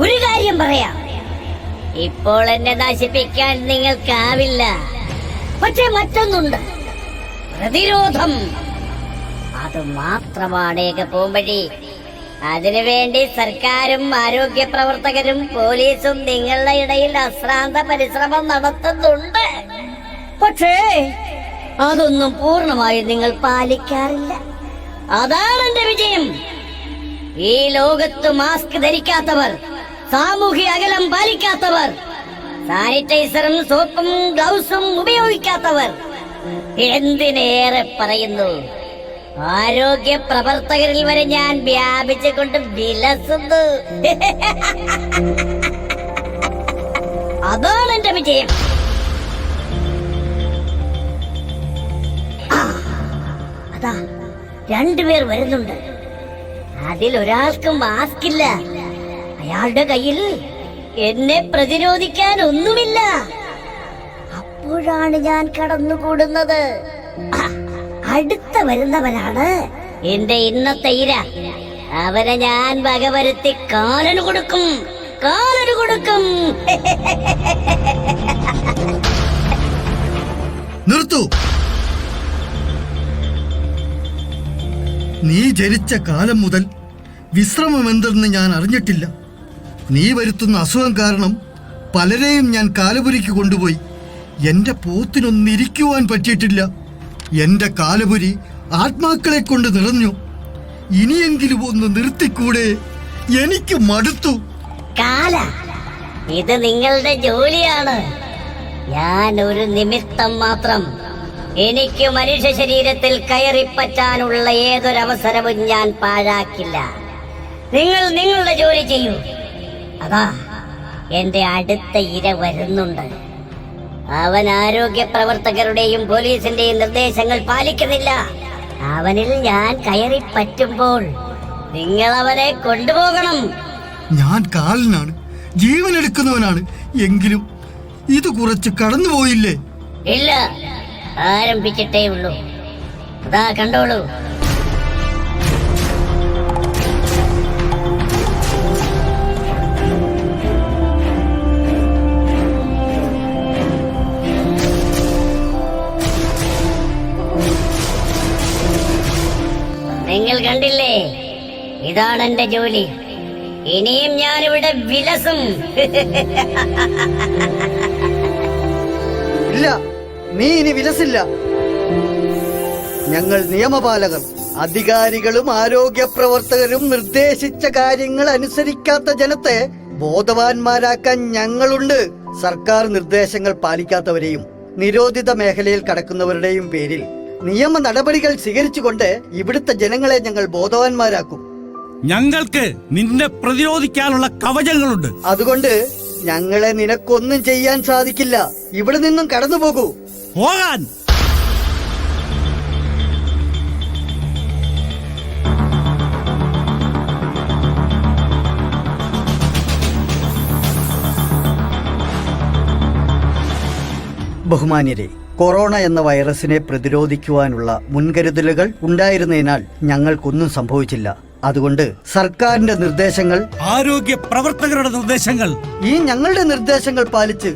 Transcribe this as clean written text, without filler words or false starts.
ഒരു കാര്യം പറയാം, ഇപ്പോൾ എന്നെ നശിപ്പിക്കാൻ നിങ്ങൾക്കാവില്ല. പക്ഷെ മറ്റൊന്നുണ്ട്, പ്രതിരോധം. അത് മാത്രമാണ് ഏക പോംവഴി. അതിനുവേണ്ടി സർക്കാരും ആരോഗ്യ പ്രവർത്തകരും പോലീസും നിങ്ങളുടെ ഇടയിൽ അശ്രാന്ത പരിശ്രമം നടത്തുന്നുണ്ട്. പക്ഷേ അതൊന്നും പൂർണ്ണമായി നിങ്ങൾ പാലിക്കാറില്ല. അതാണ് എന്റെ വിജയം. ഈ ലോകത്ത് മാസ്ക് ധരിക്കാത്തവർ, സാമൂഹ്യ അകലം പാലിക്കാത്തവർ, സാനിറ്റൈസറും സോപ്പും ഗ്ലൗസും ഉപയോഗിക്കാത്തവർ, എന്തിനേറെ പറയുന്നു ആരോഗ്യ പ്രവർത്തകരിൽ വരെ ഞാൻ വ്യാപിച്ചുകൊണ്ട് വിലസുന്നു. അതാണ് എന്റെ വിജയം. അതാ രണ്ടുപേർ വരുന്നുണ്ട്. അതിലൊരാൾക്ക് മാസ്ക് ഇല്ല. അയാളുടെ കയ്യിൽ എന്നെ പ്രതിരോധിക്കാൻ ഒന്നുമില്ല. അപ്പോഴാണ് ഞാൻ കടന്നുകൂടുന്നത്. അടുത്ത വരുന്നവനാണ് എന്റെ ഇന്നത്തെ ഇര. അവനെ ഞാൻ വകവരുത്തി കാലന് കൊടുക്കും. നിർത്തു. നീ ജനിച്ച കാലം മുതൽ വിശ്രമമെന്തെന്ന് ഞാൻ അറിഞ്ഞിട്ടില്ല. നീ വരുത്തുന്ന അസുഖം കാരണം പലരെയും ഞാൻ കാലപുരിക്ക് കൊണ്ടുപോയി. എന്റെ പോത്തിനൊന്നിരിക്കുവാൻ പറ്റിയിട്ടില്ല. എന്റെ കാലപുരി ആത്മാക്കളെ കൊണ്ട് നിറഞ്ഞു. ഇനിയെങ്കിലും ഒന്ന് നിർത്തിക്കൂടെ? എനിക്ക് മടുത്തു. കാല, ഇത് നിങ്ങളുടെ ജോലിയാണ്. ഞാൻ ഒരു നിമിത്തം മാത്രം. എനിക്ക് മനുഷ്യ ശരീരത്തിൽ കയറിപ്പറ്റാനുള്ള ഏതൊരവസരവും ഞാൻ പാഴാക്കില്ല. നിങ്ങൾ നിങ്ങളുടെ ജോലി ചെയ്യൂ. അതാ എന്റെ അടുത്ത ഇര വരുന്നുണ്ട്. അവൻ ആരോഗ്യ പ്രവർത്തകരുടെയും പോലീസിന്റെയും നിർദ്ദേശങ്ങൾ പാലിക്കുന്നില്ല. അവനിൽ ഞാൻ കയറി പറ്റുമ്പോൾ നിങ്ങൾ അവനെ കൊണ്ടുപോകണം. ഞാൻ കാലനാണ്, ജീവനെടുക്കുന്നവനാണ്. എങ്കിലും ഇത് കുറച്ച് കടന്നുപോയില്ലേ? ഇല്ല, ആരംഭിച്ചിട്ടേ ഉള്ളൂ. അതാ കണ്ടോളൂ. നിങ്ങൾ കണ്ടില്ലേ? ഇതാണ് എന്റെ ജോലി. ഇനിയും ഞാനിവിടെ വിലസും. ഇല്ല, നീ ഇനി വിലസില്ല. ഞങ്ങൾ നിയമപാലകർ, അധികാരികളും ആരോഗ്യ പ്രവർത്തകരും നിർദ്ദേശിച്ച കാര്യങ്ങൾ അനുസരിക്കാത്ത ജനത്തെ ബോധവാന്മാരാക്കാൻ ഞങ്ങളുണ്ട്. സർക്കാർ നിർദ്ദേശങ്ങൾ പാലിക്കാത്തവരെയും നിരോധിത മേഖലയിൽ കടക്കുന്നവരുടെയും പേരിൽ നിയമ നടപടികൾ സ്വീകരിച്ചുകൊണ്ട് ഇവിടുത്തെ ജനങ്ങളെ ഞങ്ങൾ ബോധവാന്മാരാക്കും. ഞങ്ങൾക്ക് നിന്നെ പ്രതിരോധിക്കാനുള്ള കവചങ്ങളുണ്ട്. അതുകൊണ്ട് ഞങ്ങളെ നിനക്കൊന്നും ചെയ്യാൻ സാധിക്കില്ല. ഇവിടെ നിന്നും കടന്നു പോകൂ. പോകാൻ. ബഹുമാന്യരെ, കൊറോണ എന്ന വൈറസിനെ പ്രതിരോധിക്കുവാനുള്ള മുൻകരുതലുകൾ ഉണ്ടായിരുന്നതിനാൽ ഞങ്ങൾക്കൊന്നും സംഭവിച്ചില്ല. അതുകൊണ്ട് സർക്കാരിന്റെ നിർദ്ദേശങ്ങൾ, ആരോഗ്യ പ്രവർത്തകരുടെ നിർദ്ദേശങ്ങൾ, ഈ ഞങ്ങളുടെ നിർദ്ദേശങ്ങൾ പാലിച്ച്